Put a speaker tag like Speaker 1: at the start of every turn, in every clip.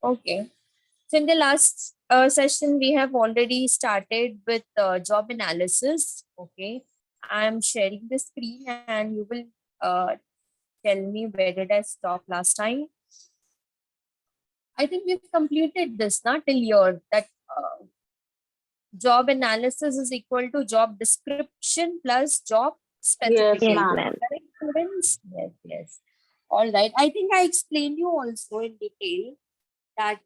Speaker 1: Okay. So in the last session, we have already started with job analysis. Okay. I'm sharing the screen and you will tell me where did I stop last time. I think we've completed this, not till here, that job analysis is equal to job description plus job
Speaker 2: Yes,
Speaker 1: specification.
Speaker 3: Yes,
Speaker 2: ma'am.
Speaker 3: ma'am.
Speaker 1: Correct, students? Yes, yes. All right. I think I explained you also in detail that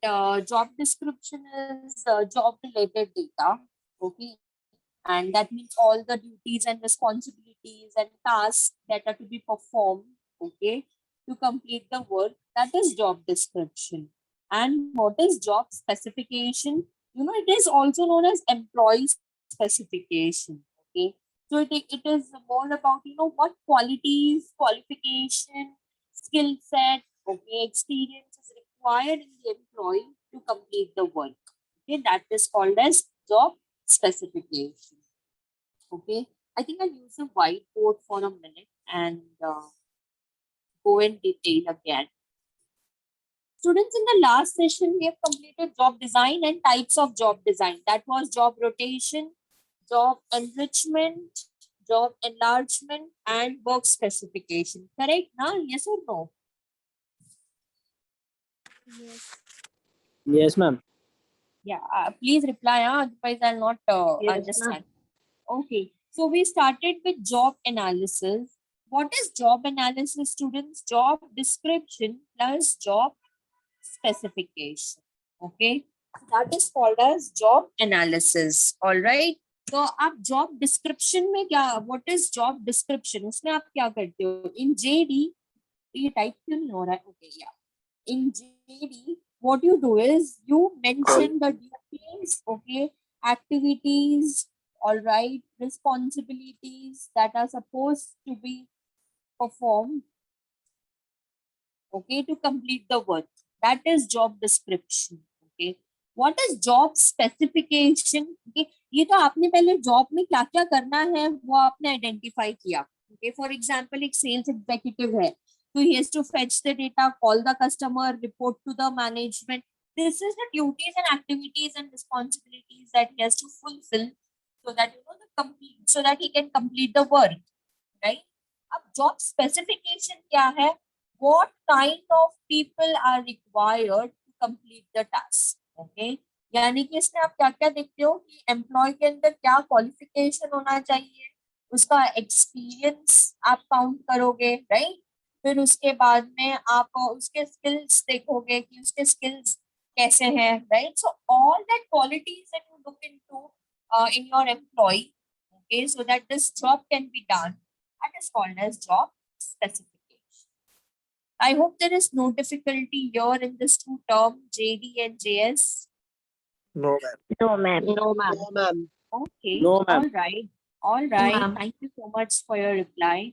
Speaker 1: job description is job related data. Okay. And that means all the duties and responsibilities and tasks that are to be performed. Okay. To complete the work. That is job description. And what is job specification? It is also known as employee specification. Okay. So it is more about, what qualities, qualification, skill set, okay, experience is required in the employee to complete the work. Okay, that is called as job specification. Okay, I think I'll use a whiteboard for a minute and go in detail again. Students, in the last session, we have completed job design and types of job design. That was job rotation, job enrichment, job enlargement, and work specification. Correct? Now, yes or no?
Speaker 3: Yes, ma'am.
Speaker 1: Yeah, please reply, otherwise I'll not
Speaker 2: Yes,
Speaker 1: understand.
Speaker 2: ma'am.
Speaker 1: Okay, so we started with job analysis. What is job analysis, students? Job description plus job specification. Okay, that is called as job analysis. All right. तो आप job description में क्या, what is job description? उसमें आप क्या करते हो? In JD, ये type क्यों नहीं हो रहा है? Okay, yeah. In JD, what you do is you mention the duties, okay, activities, all right, responsibilities that are supposed to be performed, okay, to complete the work. That is job description. Okay. What is job specification? Okay. ये तो आपने पहले job में क्या क्या करना है वो आपने आइडेंटिफाई किया. Okay. For example, एक सेल्स एग्जीक्यूटिव है. So he has to fetch the data, call the customer, report to the management. This is the duties and activities and responsibilities that he has to fulfill so that so that he can complete the work. Right? अब job specification क्या है? What kind of people are required to complete the task? Okay. यानी कि इसमें आप क्या क्या देखते हो कि एम्प्लॉय के अंदर क्या क्वालिफिकेशन होना चाहिए, उसका एक्सपीरियंस आप काउंट करोगे, राइट. फिर उसके बाद में आप उसके स्किल्स देखोगे कि उसके स्किल्स कैसे हैं, right. So all that qualities that you look into in your employee, okay, so that this job can be done, that is called as job specification. I hope there is no difficulty here in this two term JD and JS.
Speaker 3: No, ma'am.
Speaker 2: No, ma'am.
Speaker 3: No, ma'am.
Speaker 1: Okay.
Speaker 3: No, ma'am.
Speaker 1: All right. All right.
Speaker 2: Ma'am.
Speaker 1: Thank you so much for your reply.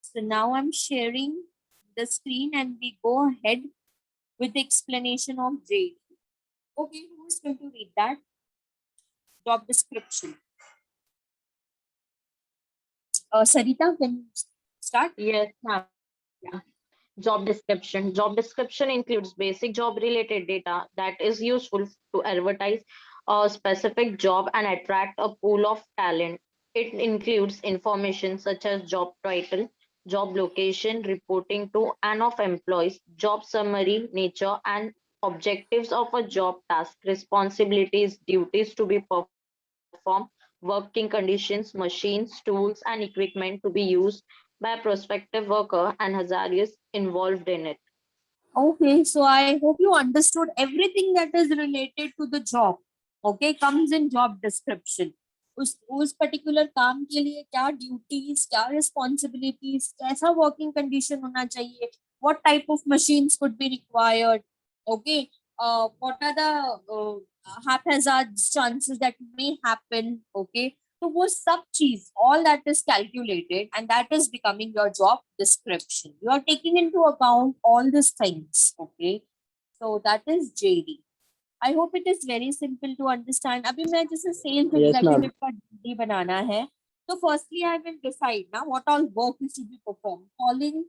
Speaker 1: So now I'm sharing the screen and we go ahead with the explanation of JD. Okay, who is going to read that? Job description. Sarita, can you start?
Speaker 2: Yes, ma'am. Job description. Job description includes basic job related data that is useful to advertise a specific job and attract a pool of talent. It includes information such as job title, job location, reporting to and of employees, job summary, nature and objectives of a job task, responsibilities, duties to be performed, working conditions, machines, tools, and equipment to be used by a prospective worker and hazardous involved in it.
Speaker 1: Okay, so I hope you understood everything that is related to the job. Okay, comes in job description. उस particular काम के लिए क्या duties, क्या responsibilities, कैसा working condition होना चाहिए, what type of machines could be required, okay, what are the haphazard chances that may happen, okay. तो वो सब चीज, all that is calculated and that is becoming your job description. You are taking into account all these things, okay. So that is JD. I hope it is very simple to understand. अभी मैं जैसे sales
Speaker 3: Yes, ma'am.
Speaker 1: executive का JD बनाना है, तो firstly I will decide now what all work is to be performed. Calling,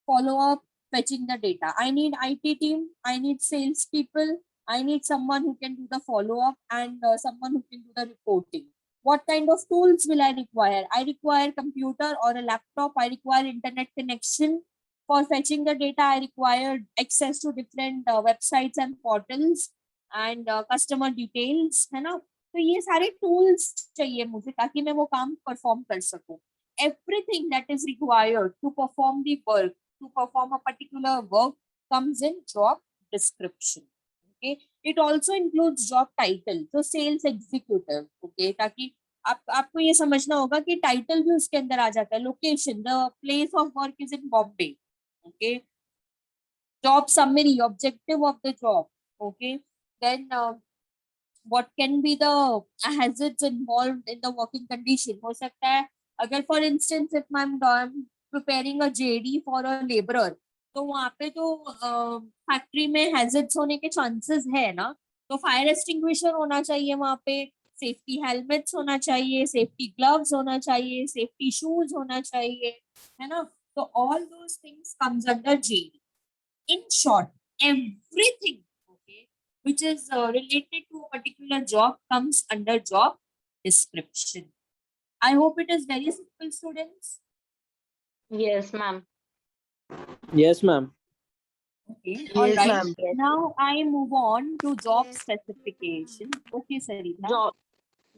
Speaker 1: follow up, fetching the data. I need IT team, I need sales people, I need someone who can do the follow-up and someone who can do the reporting. What kind of tools will I require? I require computer or a laptop. I require internet connection. For fetching the data, I require access to different websites and portals and customer details, है ना? तो ये सारे tools चाहिए मुझे ताकि मैं वो काम perform कर सकूं. Everything that is required to perform the work, to perform a particular work comes in job description. Okay, it also includes job title, so sales executive. Okay, ताकि आपको ये समझना होगा कि टाइटल भी उसके अंदर आ जाता है. Location, the place of work is in Bombay. Okay, job summary, objective of the job. Okay, then what can be the hazards involved in the working condition. हो सकता है अगर for instance if I'm preparing a JD for a laborer, तो वहाँ पे तो factory में hazards होने के chances है ना, तो फायर एक्सटिंग्विशर होना चाहिए वहाँ पे, सेफ्टी हेलमेट्स होना चाहिए, सेफ्टी ग्लव्स होना चाहिए, सेफ्टी शूज होना चाहिए, है ना. तो all those things comes under JD. In short, everything, okay, which is related to a particular job comes under job description. I hope it is very simple, students.
Speaker 2: Yes, ma'am.
Speaker 3: Yes, ma'am.
Speaker 1: Okay, all
Speaker 3: Yes,
Speaker 1: right.
Speaker 3: ma'am.
Speaker 1: Now I move on to job specification. Okay, Sarita.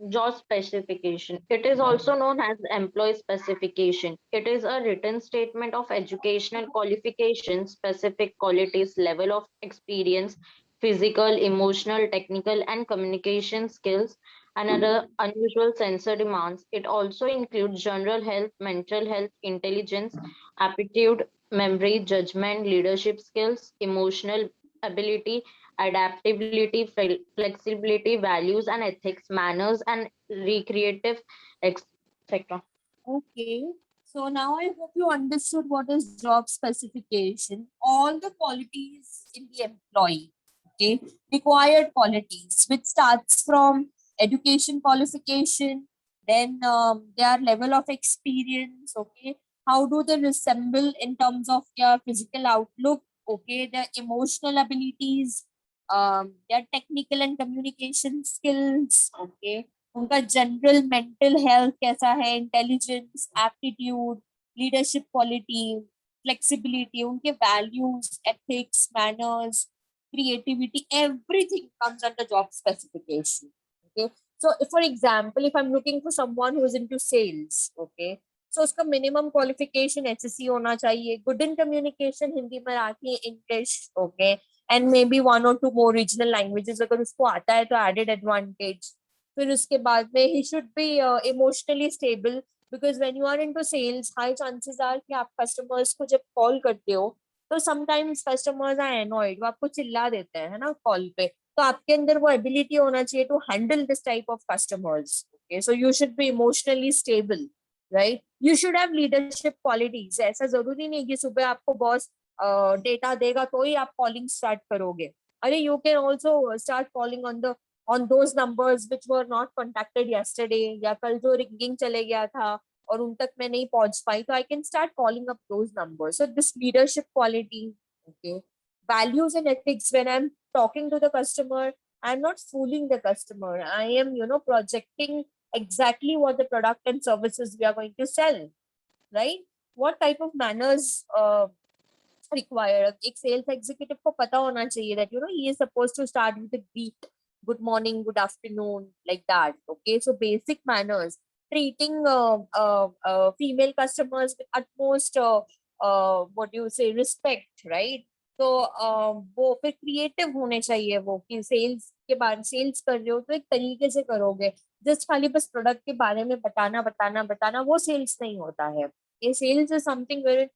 Speaker 2: Job specification. It is also known as employee specification. It is a written statement of educational qualifications, specific qualities, level of experience, physical, emotional, technical, and communication skills, and other unusual sensor demands. It also includes general health, mental health, intelligence, aptitude, memory, judgment, leadership skills, emotional ability, adaptability, flexibility, values and ethics, manners and recreative, etc.
Speaker 1: Okay. So now I hope you understood what is job specification. All the qualities in the employee, okay, required qualities, which starts from education qualification, then their level of experience, okay, how do they resemble in terms of their physical outlook, okay, their emotional abilities, their technical and communication skills, okay, उनका general mental health कैसा है, intelligence, aptitude, leadership quality, flexibility, उनके values, ethics, manners, creativity, everything comes under job specification. Okay, so if, for example, if I'm looking for someone who is into sales, okay, so उसका minimum qualification HSC होना चाहिए, good in communication, Hindi, Marathi, English, okay, and maybe 1 or 2 more regional languages अगर उसको आता है तो added advantage. फिर उसके बाद में he should be emotionally stable, because when you are into sales, high chances are कि आप customers को जब call करते हो तो sometimes customers are annoyed, वो आपको चिल्ला देते हैं, है ना, call पे. तो आपके अंदर वो ability होना चाहिए to handle this type of customers. Okay, so you should be emotionally stable, right? You should have leadership qualities. ऐसा जरूरी नहीं कि सुबह आपको boss data देगा तो ही आप calling start करोगे. अरे you can also start calling on those numbers which were not contacted yesterday, या कल जो रिंगिंग चले गया था और उन तक मैं नहीं पहुंच पाई, तो I can start calling up those numbers. So this leadership quality, okay, values and ethics. When I'm talking to the customer, I'm not fooling the customer. I am, projecting exactly what the product and services we are going to sell, right? What type of manners required? एक sales executive को पता होना चाहिए that he is supposed to start with a greet, good morning, good afternoon, like that. Okay, so basic manners, treating female customers with utmost what do you say, respect, right? तो वो फिर creative होने चाहिए, वो कि sales के बारे, sales कर रहे हो तो एक तरीके से करोगे. जस्ट खाली बस प्रोडक्ट के बारे में बताना वो सेल्स नहीं होता है. ये sales is something where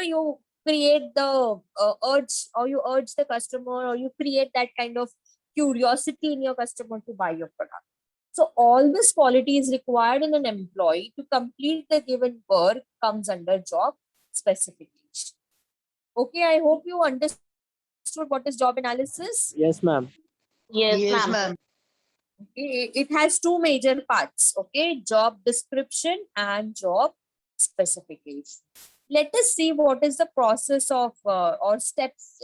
Speaker 1: you create the urge, or you urge the customer, or you create that kind of curiosity in your customer to buy your product. So all this quality is required in an employee to complete the given work comes under job specification. Okay, I hope you understood what is job analysis.
Speaker 3: Yes, ma'am.
Speaker 2: Yes, ma'am.
Speaker 1: Okay, it has 2 major parts. Okay, job description and job specification. let us see what is the process of or steps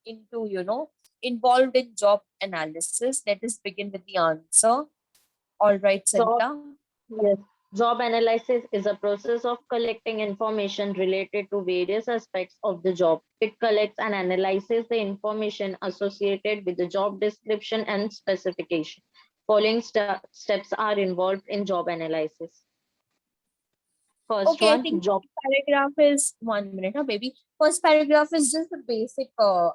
Speaker 1: into involved in job analysis. Let us begin with the answer. All right,
Speaker 2: Job,
Speaker 1: Sarita.
Speaker 2: yes. Job analysis is a process of collecting information related to various aspects of the job. It collects and analyzes the information associated with the job description and specification. Following steps are involved in job analysis. First
Speaker 1: Okay, I
Speaker 2: one,
Speaker 1: think
Speaker 2: job.
Speaker 1: paragraph is 1 minute, huh, baby. First paragraph is just a basic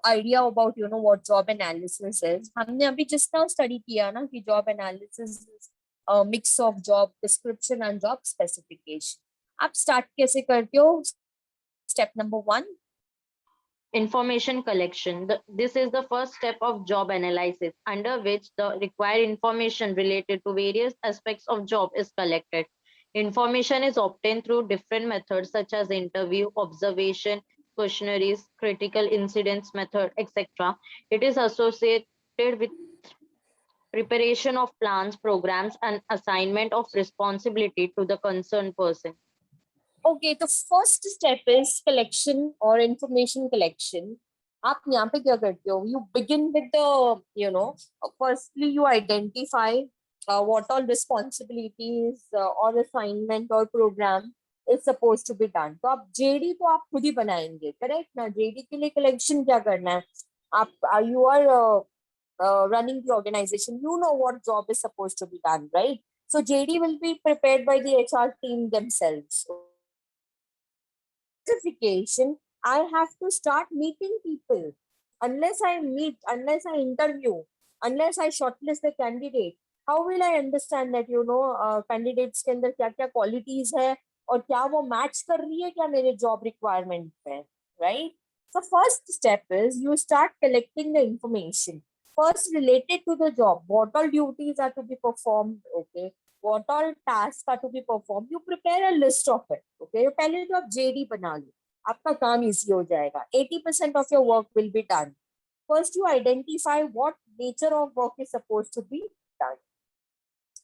Speaker 1: idea about what job analysis is. हमने अभी just now study किया ना कि job analysis is a mix of job description and job specification. आप start कैसे करते हो? Step number 1.
Speaker 2: Information collection. This is the first step of job analysis, under which the required information related to various aspects of job is collected. Information is obtained through different methods such as interview, observation, questionnaires, critical incidents method, etc. It is associated with preparation of plans, programs, and assignment of responsibility to the concerned person.
Speaker 1: Okay, the first step is collection or information collection. आप यहाँ पे क्या करते हो? You begin with the firstly you identify what all responsibilities or assignment or program is supposed to be done. तो आप JD तो आप खुद ही बनाएंगे, correct ना? JD के लिए collection क्या करना है? आप you are running the organization. You know what job is supposed to be done, right? So JD will be prepared by the HR team themselves. Specification, I have to start meeting people. Unless I meet, unless I interview, unless I shortlist the candidate, how will I understand that candidates के अंदर क्या क्या qualities है और क्या वो match कर रही है क्या मेरे job requirement पे, right? So first step is you start collecting the information. First related to the job, what all duties are to be performed, okay? What all tasks are to be performed, you prepare a list of it, okay? पहले तो आप JD बना लो, आपका काम easy हो जाएगा. 80% of your work will be done. First, you identify what nature of work is supposed to be done.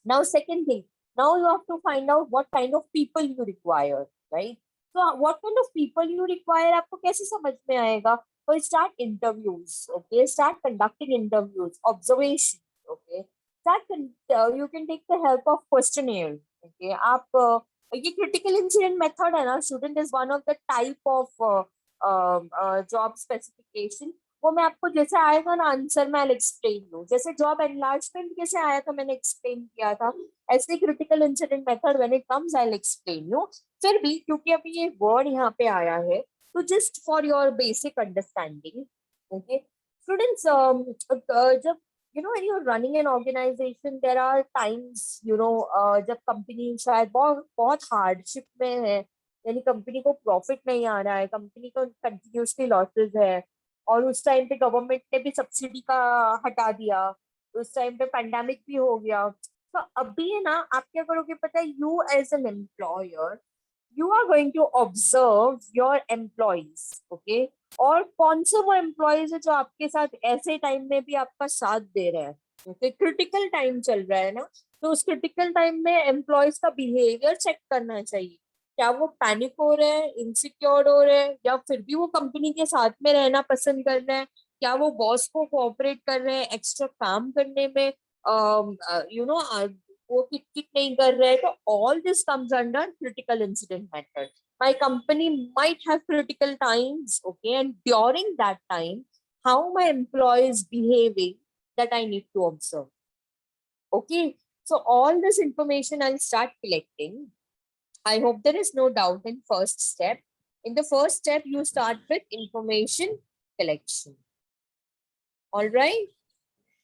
Speaker 1: Now, second thing, now you have to find out what kind of people you require, right? So, what kind of people you require, आपको कैसे समझ में आएगा? So, start interviews, okay? Start conducting interviews, observation, okay? You can take the help of questionnaire, okay? आप ये critical incident method है ना, student is one of the type of job specification. वो मैं आपको जैसे आएगा ना आंसर में एक्सप्लेन दूं, जैसे जॉब एनलार्जमेंट कैसे आया था मैंने एक्सप्लेन किया था, ऐसे critical incident method when it comes I will explain you. फिर भी क्योंकि अभी ये वर्ड यहाँ पे आया है तो just for your basic understanding, okay students, जब when you're running an organization there are times जब कंपनी शायद बहुत बहुत हार्डशिप में है, यानी कंपनी को प्रॉफिट नहीं आ रहा है, कंपनी को कंटिन्यूसली लॉसेस है और उस टाइम पे गवर्नमेंट ने भी सब्सिडी का हटा दिया, उस टाइम पे पैंडेमिक भी हो गया. तो अभी है ना आप क्या करोगे पता है, you as an employer you are going to observe your employees, okay? और कौन से वो एम्प्लॉइज है जो आपके साथ ऐसे टाइम में भी आपका साथ दे रहे हैं, ओके? क्रिटिकल टाइम चल रहा है ना, तो उस क्रिटिकल टाइम में एम्प्लॉइज का बिहेवियर चेक करना चाहिए. क्या वो पैनिक हो रहे हैं, इनसिक्योर हो रहे हैं, या फिर भी वो कंपनी के साथ में रहना पसंद कर रहे हैं, क्या वो बॉस को कोऑपरेट कर रहे हैं एक्स्ट्रा काम करने में, वो किट किट नहीं कर रहे हैं. तो all this comes under critical incident method. My company might have critical times, okay, and during that time how my employee is behaving, that I need to observe, okay? So all this information I'll start collecting. I hope there is no doubt in first step. In the first step, you start with information collection. All right?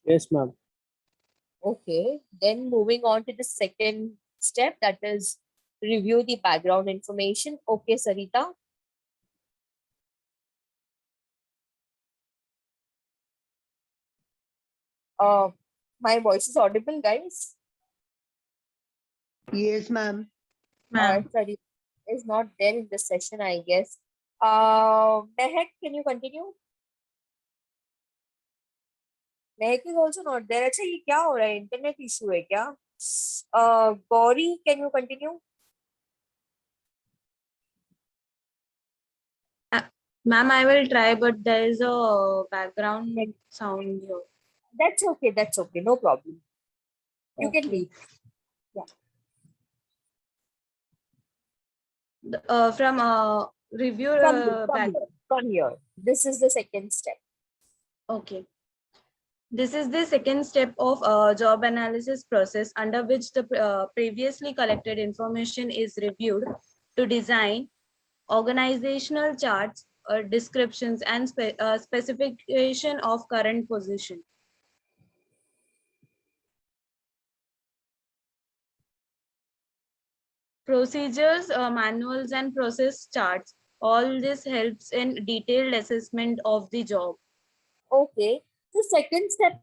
Speaker 3: Yes, ma'am.
Speaker 1: Okay. Then moving on to the second step, that is review the background information. Okay, Sarita. My voice is audible, guys.
Speaker 4: Yes, ma'am.
Speaker 1: Sorry, is not there in the session, I guess. Mehak, can you continue? Mehak is also not there. अच्छा ये क्या हो रहा है? Internet issue है क्या? Gauri, can you continue?
Speaker 4: Ma'am, I will try, but there is a background sound here.
Speaker 1: That's okay. That's okay. No problem. You can
Speaker 4: Okay.
Speaker 1: read.
Speaker 4: From review back.
Speaker 1: From here. This is the second step.
Speaker 4: Okay. This is the second step of job analysis process under which the previously collected information is reviewed to design organizational charts, descriptions, and specification of current position. Procedures, manuals, and process charts. All this helps in detailed assessment of the job.
Speaker 1: Okay. So second step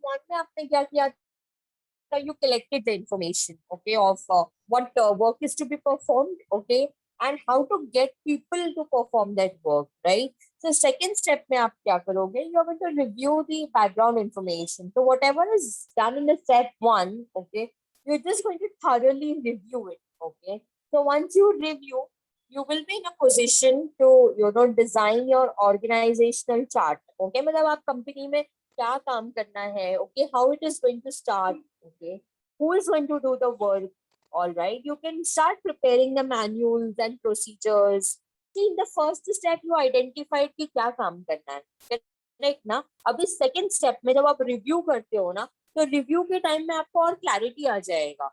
Speaker 1: one में आपने क्या किया था? You collected the information, okay, of what work is to be performed, okay, and how to get people to perform that work, right? So second step में आप क्या करोगे? You are going to review the background information. So whatever is done in the step one, okay, you're just going to thoroughly review it, okay. So once you review, you will be in a position to design your organizational chart, okay. मतलब आप company में क्या काम करना है, okay, how it is going to start, okay, who is going to do the work, all right. You can start preparing the manuals and procedures. See, in the first step you identified कि क्या काम करना है, correct ना? अभी second step में जब आप review करते हो ना, तो review के time में आपको और clarity आ जाएगा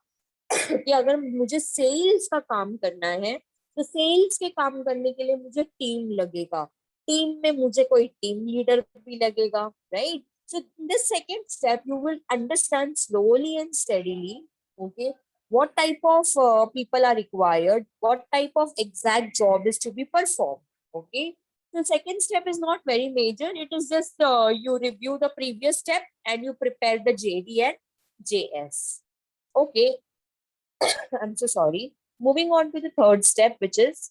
Speaker 1: कि अगर मुझे sales का काम करना है, तो sales के काम करने के लिए मुझे team लगेगा, टीम में मुझे कोई टीम लीडर भी लगेगा, right? So in the second step, you will understand slowly and steadily, okay, what type of people are required, what type of exact job is to be performed, okay. The second step is not very major. It is just you review the previous step and you prepare the JD and JS. Okay. I'm so sorry. Moving on to the third step, which is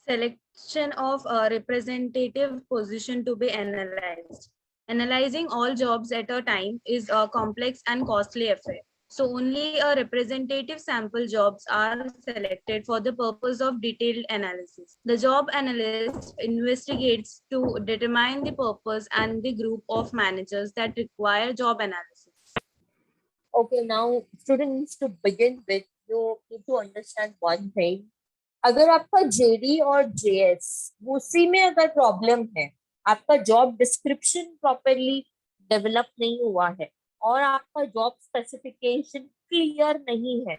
Speaker 4: Selection of a representative position to be analyzed. Analyzing all jobs at a time is a complex and costly affair. So only a representative sample jobs are selected for the purpose of detailed analysis. The job analyst investigates to determine the purpose and the group of managers that require job analysis.
Speaker 1: okay. Now, students, to begin with, you need to understand one thing. अगर आपका JD और JS उसी में अगर problem है, आपका job description properly develop नहीं हुआ है और आपका जॉब स्पेसिफिकेशन क्लियर नहीं है,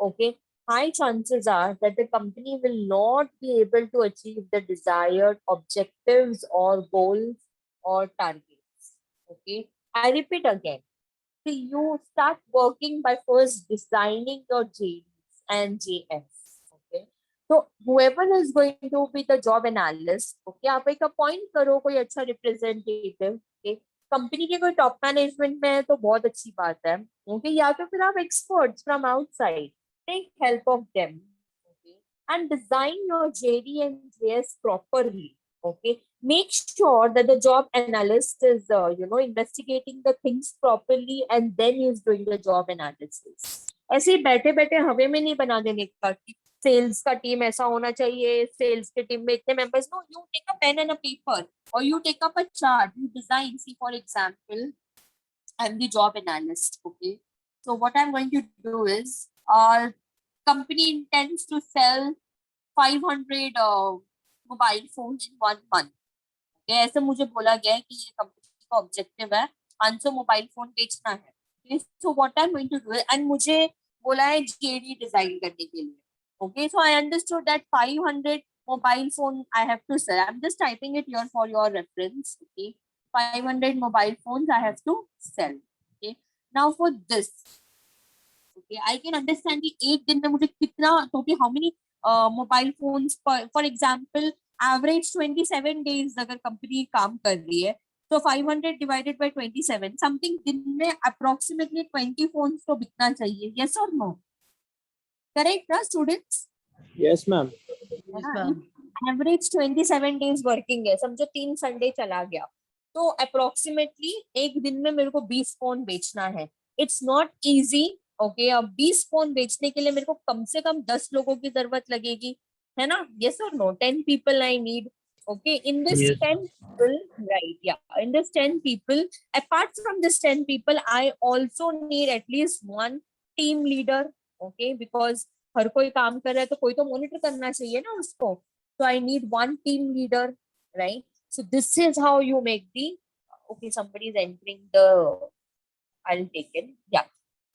Speaker 1: okay, high chances are that the company will not be able to achieve the desired objectives और गोल्स और targets, okay. I repeat again, you start working by first designing your JDs and JS. Okay. So whoever is going to be the job analyst, okay, आप एक appoint करो कोई अच्छा representative, okay, company के कोई top management में है तो बहुत अच्छी बात है, okay, या तो फिर आप experts from outside, take help of them, okay, and design your JD and JS properly, okay. Make sure that the job analyst is investigating the things properly and then he's doing the job analysis. ऐसे ही बैठे बैठे हवे में नहीं बना देने का कि सेल्स का टीम ऐसा होना चाहिए, सेल्स के टीम में इतने members. No, you take a pen and a paper or you take up a chart, you design. See, for example, I'm the job analyst, okay. So what I'm going to do is, company intends to sell 500 mobile phones in 1 month. ऐसे मुझे बोला गया है कि ये company का objective है 500 mobile phone बेचना है. So what I am going to do, and मुझे बोला है जेडी डिजाइन करने के लिए, okay. So I understood that 500 mobile phone I have to sell. I am just typing it here for your reference, okay. 500 mobile phones I have to sell, okay. Now for this, okay, I can understand कि एक दिन में मुझे कितना, क्योंकि how many mobile phones, for example average 27 days अगर company काम कर रही है, तो 500 डिवाइडेड बाय 27, समथिंग दिन में अप्रोक्सीमेटली 20 फोन्स तो बिकना चाहिए. यस और नो? करेक्ट ना students?
Speaker 3: Yes, ma'am.
Speaker 1: Average 27 days working है, समझो 3 संडे चला गया, तो अप्रोक्सीमेटली एक दिन में मेरे को 20 फोन बेचना है. इट्स नॉट इजी, ओके अब 20 फोन बेचने के लिए मेरे को कम से कम 10 लोगों की जरूरत लगेगी, है ना? यस और no? 10 people I need. Okay, in this
Speaker 3: Yes.
Speaker 1: 10 people, right? Yeah, in this 10 people, apart from this 10 people, I also need at least one team leader. Okay, because हर कोई काम कर रहा है तो कोई तो मॉनिटर करना चाहिए ना उसको. So I need one team leader, right? So this is how you make the. Okay, somebody is entering the. I'll take it. Yeah.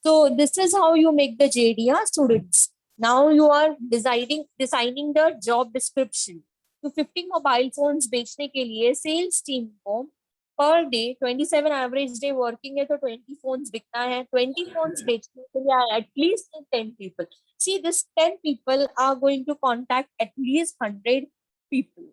Speaker 1: So this is how you make the JD, students. Now you are designing the job description. तो 50 mobile phones बेचने के लिए sales team को per day 27 average day working है तो 20 phones बिकना है. 20 phones बेचने के लिए at least 10 people. See, this 10 people are going to contact at least 100 people.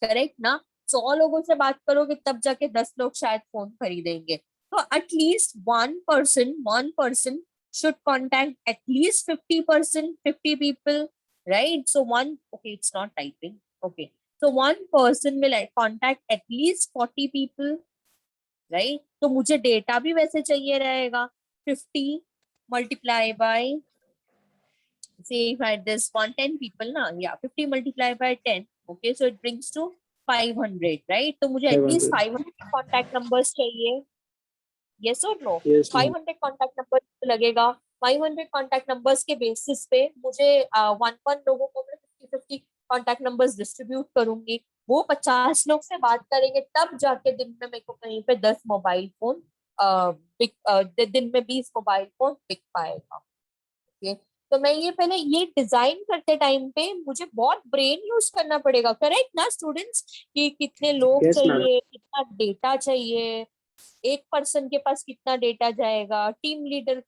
Speaker 1: Correct ना? 100 लोगों से बात करोगे तब जाके 10 लोग शायद फोन खरीदेंगे. तो at least one person should contact at least 50%, 50 people, right? So okay, it's not typing. Okay. So one person will contact at least 40 people, right? तो मुझे डेटा भी वैसे चाहिए रहेगा. 50 multiply by, say if I had this 110 people ना, yeah, 50 multiply by 10. Okay, so it brings to 500, right? तो मुझे at least 500 contact numbers चाहिए. Yes or no?
Speaker 3: Yes, ma'am.
Speaker 1: 500 contact numbers लगेगा. 500 contact numbers के basis पे मुझे 1 लोगों को मैं 50-50 contact numbers distribute करूंगी. वो 50 लोग से बात करेंगे तब जाके दिन में मेरे को कहीं पे 10 मोबाइल फोन दिन में 20 मोबाइल फोन बिक पाएगा. ओके, तो मैं ये पहले ये डिजाइन करते टाइम पे मुझे बहुत ब्रेन यूज करना पड़ेगा. करेक्ट ना स्टूडेंट्स? कि कितने लोग
Speaker 3: Yes, ma'am.
Speaker 1: चाहिए, कितना डेटा चाहिए, एक पर्सन के पास कितना डेटा जाएगा, टीम लीडर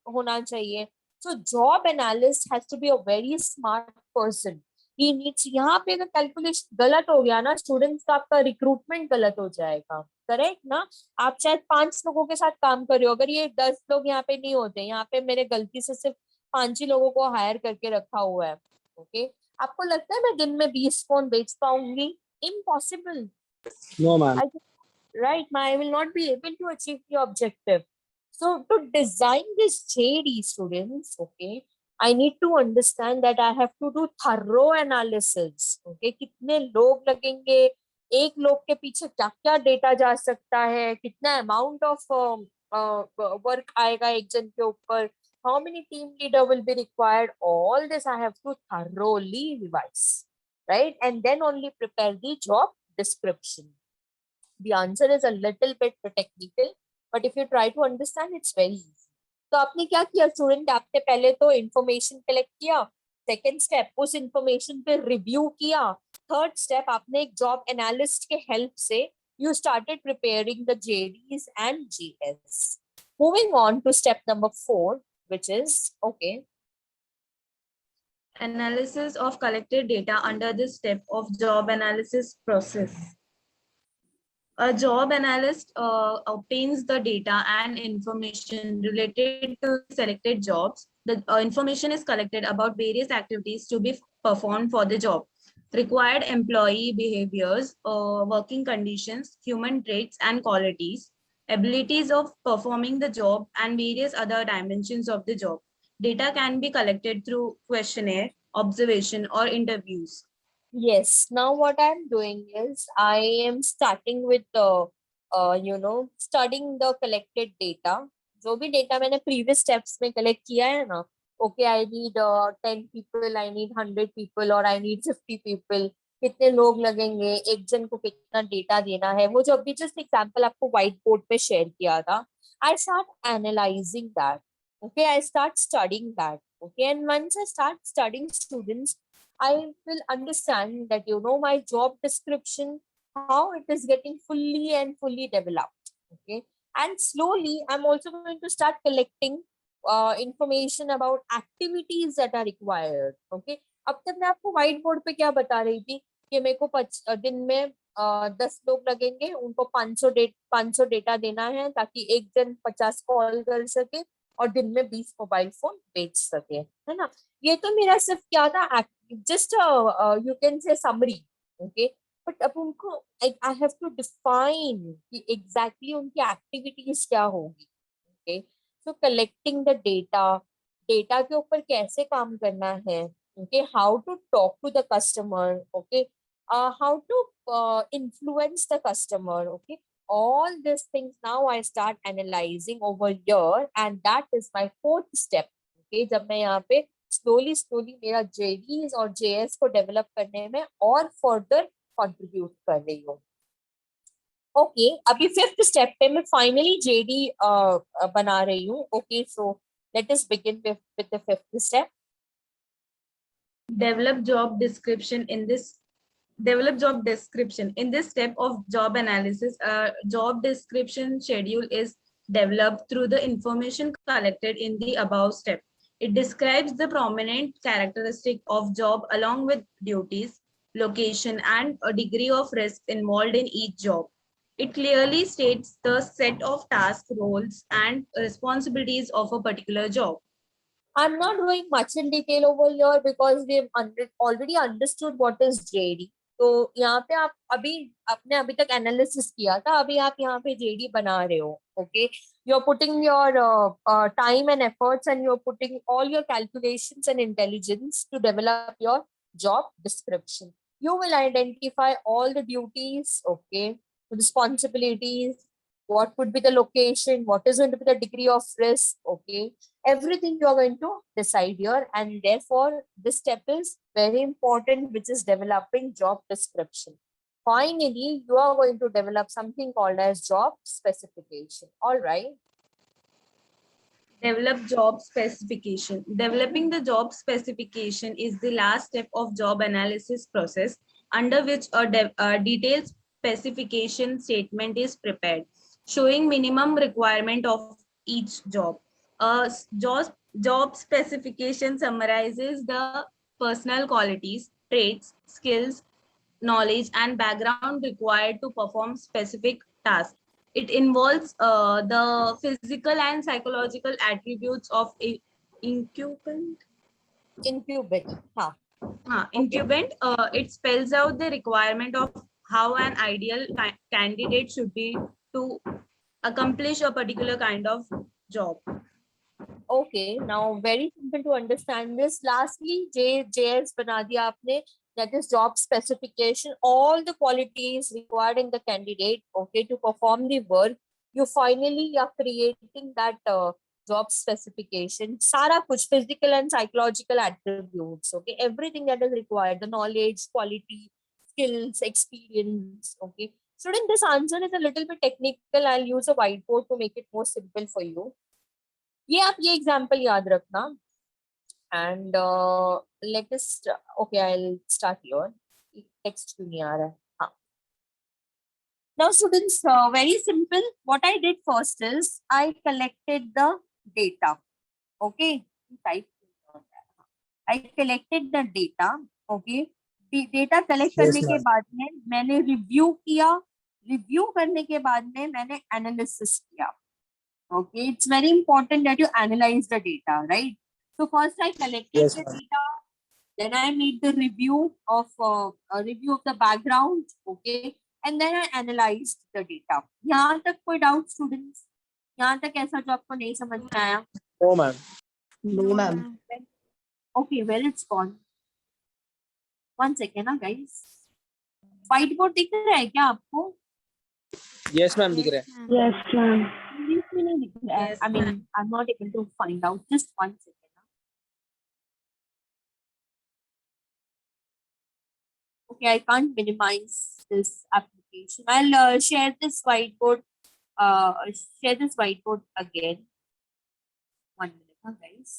Speaker 1: होना चाहिए. So job analyst has to be a very smart person. He needs. यहाँ पे अगर कैलकुलेशन गलत हो गया ना स्टूडेंट्स तो आपका रिक्रूटमेंट गलत हो जाएगा. करेक्ट ना? आप शायद 5 लोगों के साथ काम कर रहे हो, अगर ये 10 लोग यहाँ पे नहीं होते, यहाँ पे मेरे गलती से सिर्फ 5 ही लोगों को हायर करके रखा हुआ है. ओके, आपको लगता है मैं दिन में 20 फोन बेच पाऊंगी? Impossible.
Speaker 3: No, ma'am.
Speaker 1: Right, I will not be able to achieve the objective. So to design this JD, students, okay, I need to understand that I have to do thorough analysis. Okay, कितने लोग लगेंगे, एक लोग के पीछे क्या क्या data जा सकता है, कितना अमाउंट ऑफ वर्क आएगा एक जन के ऊपर, how many team leader will be required, all this I have to thoroughly revise, right? And then only prepare the job description. The answer is a little bit technical, but if you try to understand, it's very easy. तो आपने क्या किया student? आपने पहले तो information collect किया. Second step उस information पे रिव्यू किया. थर्ड स्टेप आपने एक जॉब एनालिस्ट के हेल्प से you started preparing the JDs and GS. Moving on to step number 4, which is okay.
Speaker 4: Analysis of collected data under this step of job analysis process. A job analyst obtains the data and information related to selected jobs. The information is collected about various activities to be performed for the job, required employee behaviors, working conditions, human traits and qualities, abilities of performing the job, and various other dimensions of the job. Data can be collected through questionnaire, observation, or interviews.
Speaker 1: Yes. Now what I'm doing is I am starting with studying the collected data. जो भी data मैंने previous steps में collect किया है ना, okay, I need 10 people, I need 100 people, or I need 50 people. कितने लोग लगेंगे, एक जन को कितना डेटा देना है, वो जो अभी just example आपको white board पे share किया था. I start analyzing that. Okay, I start studying that. Okay, and once I start studying students, I will understand that my job description, how it is getting fully developed. Okay, and slowly I'm also going to start collecting information about activities that are required. Okay, अब तक मैं आपको white board पे क्या बता रही थी कि मेरे को दिन में 10 लोग लगेंगे, उनको 500 डेटा देना है ताकि एक जन 50 कॉल कर सके और दिन में 20 मोबाइल फोन बेच सके, है ना? ये तो मेरा सिर्फ क्या था, just you can say summary. Okay, but अब उनको आई हैव टू डिफाइन कि एग्जैक्टली उनकी एक्टिविटीज क्या होगी. Okay, so collecting the data, data के ऊपर कैसे काम करना है. Okay, how to talk to the customer. Okay, how to influence the customer. Okay, all these things now I start analyzing over here, and that is my fourth step. Okay, जब मैं यहाँ पे slowly मेरा JDs और JS को develop करने में और further contribute कर रही हूँ. ओके, अभी फिफ्थ स्टेप पे मैं फाइनली जेडी बना रही हूँ. Okay, so let us begin with the fifth step.
Speaker 4: Develop job description in this step of job analysis. A job description schedule is developed through the information collected in the above step. It describes the prominent characteristic of job along with duties, location, and a degree of risk involved in each job. It clearly states the set of tasks, roles, and responsibilities of a particular job.
Speaker 1: I'm not going much in detail over here because we've already understood what is JD. तो यहाँ पे आप आपने अभी तक analysis किया था, अभी आप यहाँ पे जेडी बना रहे हो. Okay, you are putting your time and efforts and you are putting all your calculations and intelligence to develop your job description. You will identify all the duties, okay, responsibilities, what would be the location, what is going to be the degree of risk, okay, everything you are going to decide here, and therefore this step is very important, which is developing job description. Finally, you are going to develop something called as job specification. All right.
Speaker 4: Develop job specification. Developing the job specification is the last step of job analysis process, under which a detailed specification statement is prepared, showing minimum requirement of each job. Job specification summarizes the personal qualities, traits, skills, knowledge, and background required to perform specific tasks. It involves the physical and psychological attributes of a incumbent.
Speaker 1: Huh.
Speaker 4: Incumbent. It spells out the requirement of how an ideal candidate should be to accomplish a particular kind of job.
Speaker 1: Okay, now very simple to understand this. Lastly, JS बना दिया आपने, that is job specification, all the qualities required in the candidate, okay, to perform the work. You finally are creating that job specification. सारा कुछ physical and psychological attributes, okay, everything that is required, the knowledge, quality, skills, experience, okay. Student, this answer is a little bit technical. I'll use a whiteboard to make it more simple for you. ये आप ये example याद रखना. And let us, okay, I will start here. Text क्यों नहीं आ रहा है? हाँ. Now students, very simple. What I did first is I collected the data. Okay, I collected the data. Okay, data collect करने के बाद में मैंने रिव्यू किया. रिव्यू करने के बाद में मैंने एनालिसिस किया. Okay, it's very important that you analyze the data, right? So first I collected the data, then I made the review of the background, okay, and then I analyzed the data. यहाँ तक कोई doubt students? यहाँ तक ऐसा जो आपको नहीं समझ में आया?
Speaker 3: No, ma'am.
Speaker 5: No, ma'am.
Speaker 1: Okay, well it's gone. One second, ना guys. Whiteboard दिख रहा है क्या आपको?
Speaker 3: Yes, ma'am. दिख रहा है.
Speaker 5: Yes, ma'am.
Speaker 1: English में नहीं दिख रहा है.
Speaker 4: Yes,
Speaker 1: I mean, I'm not able to find out. Just 1 second. Okay, I can't minimize this application. I'll share this whiteboard. Share this whiteboard again. 1 minute, huh, guys.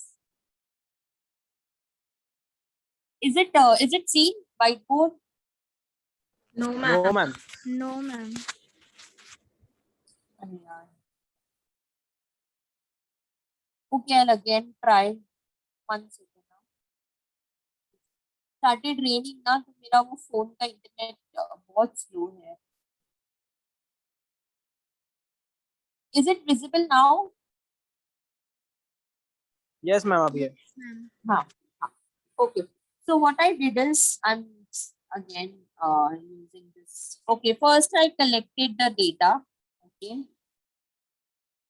Speaker 1: Is it seen whiteboard?
Speaker 4: No, ma'am.
Speaker 3: No, ma'am.
Speaker 5: No, ma'am.
Speaker 1: Oh, yeah. Okay, I'll again try. 1 second. Started raining ना, तो मेरा वो phone का internet बहुत slow है. Is it visible now?
Speaker 3: Yes, ma'am. अभी है.
Speaker 1: Okay. So what I did is I'm again using this. Okay, first I collected the data. Okay.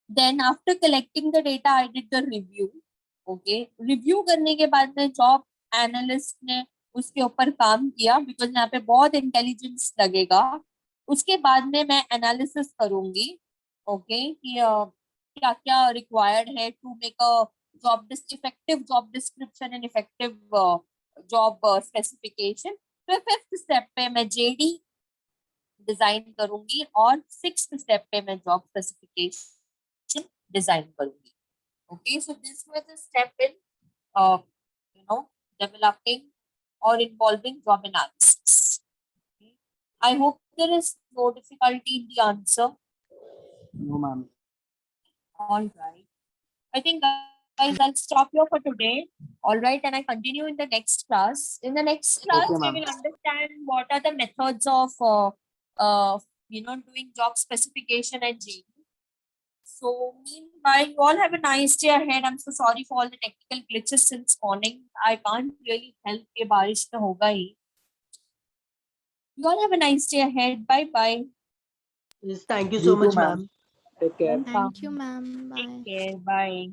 Speaker 1: Then after collecting the data, I did the review. Okay. Review करने के बाद में job analyst ने उसके ऊपर काम किया because यहाँ पे बहुत intelligence लगेगा. उसके बाद में मैं analysis करूंगी. Okay. कि क्या क्या required है to make a effective job description and effective job specification. फिर फिफ्थ स्टेप पे मैं JD डिजाइन करूंगी और सिक्स्थ स्टेप पे मैं जॉब स्पेसिफिकेशन डिजाइन करूंगी. Okay, so this was a step in developing or involving job analysis. Okay. I hope there is no difficulty in the answer.
Speaker 3: No, ma'am.
Speaker 1: All right. I think guys, I'll stop here for today. All right, and I continue in the next class. In the next class,
Speaker 3: Okay,
Speaker 1: we
Speaker 3: ma'am.
Speaker 1: will understand what are the methods of doing job specification and JD. So meanwhile, you all have a nice day ahead. I'm so sorry for all the technical glitches since morning. I can't really help ये बारिश तो होगा ही. You all have a nice day ahead. Bye bye.
Speaker 6: Yes, thank you
Speaker 3: You
Speaker 6: so
Speaker 3: too,
Speaker 6: much,
Speaker 3: ma'am.
Speaker 6: ma'am.
Speaker 3: Take care.
Speaker 5: Thank you, ma'am. Bye.
Speaker 1: Take care. Bye.